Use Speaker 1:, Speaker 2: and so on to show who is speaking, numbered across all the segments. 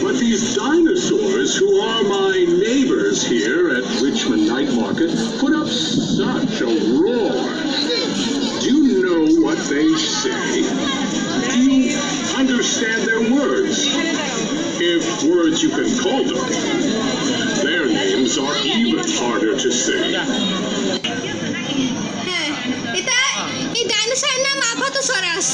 Speaker 1: But these dinosaurs who are my neighbors here at Richmond Night Market put up such a roar. Do you know what they say? Do you understand their words? If words you can call them. Their names are even harder to say.
Speaker 2: এই ডাইনোসরের নাম আপাতোসরাস।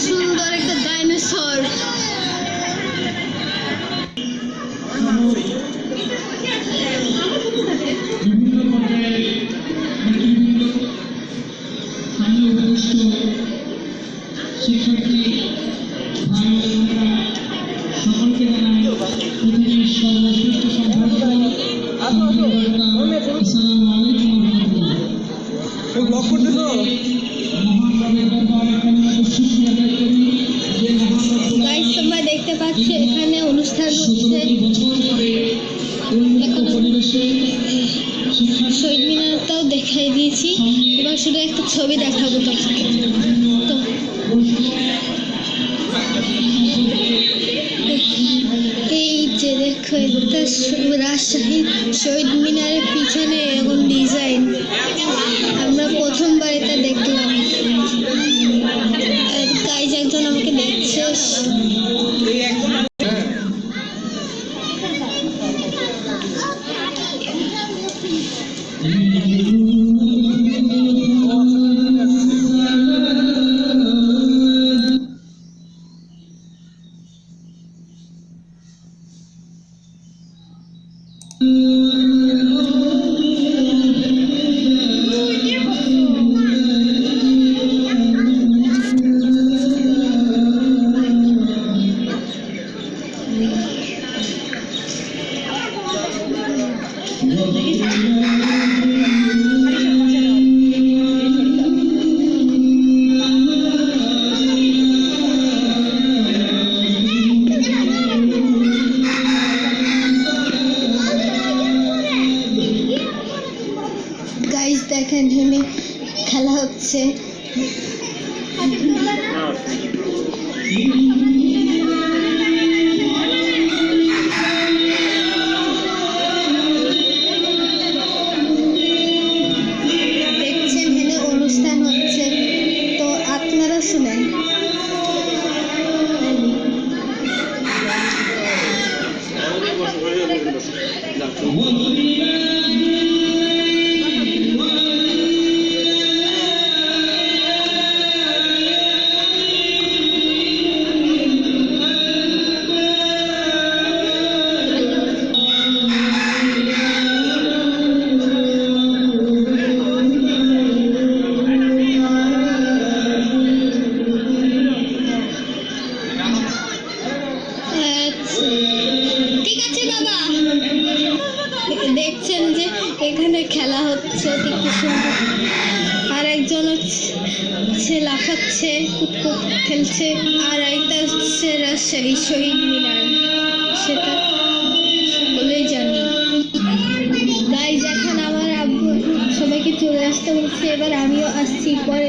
Speaker 2: সুন্দর একটা dinosaur.
Speaker 3: শিক্ষার্থী ভাই বোনেরা সকলকে জানাই পৃথিবীর সর্বশ্রেষ্ঠ সম্ভাব্য আসসালামু আলাইকুম
Speaker 2: গাইস তোমরা দেখতে পাচ্ছ এখানে অনুষ্ঠান হচ্ছে। শহীদ মিনারটাও দেখাই দিয়েছি, এবার শুধু একটা ছবি দেখাবো তোমাকে। তো এই যে দেখো এটা রাজশাহী শহীদ মিনারের পিছনে এরকম ডিজাইন, আমরা প্রথমবার এটা দেখলাম। গাইজ একজন আমাকে দেখছে। গাইজ দেখেন এখানে খেলা হচ্ছে। দেখছেন এখানে অনুষ্ঠান হচ্ছে, তো আপনারা শুনেন। ঠিক আছে বাবা, দেখছেন যে এখানে খেলা হচ্ছে কি সুন্দর। আর একজন হচ্ছে লাফাচ্ছে, কুতকুত খেলছে। আর একটা হচ্ছে রাজশাহী শহীদ মিনার, সেটা সকলেই জানি। গাইজ এখন আমার আব্বু সবাইকে চলে আসতে বলছে, এবার আমিও আসছি পরে।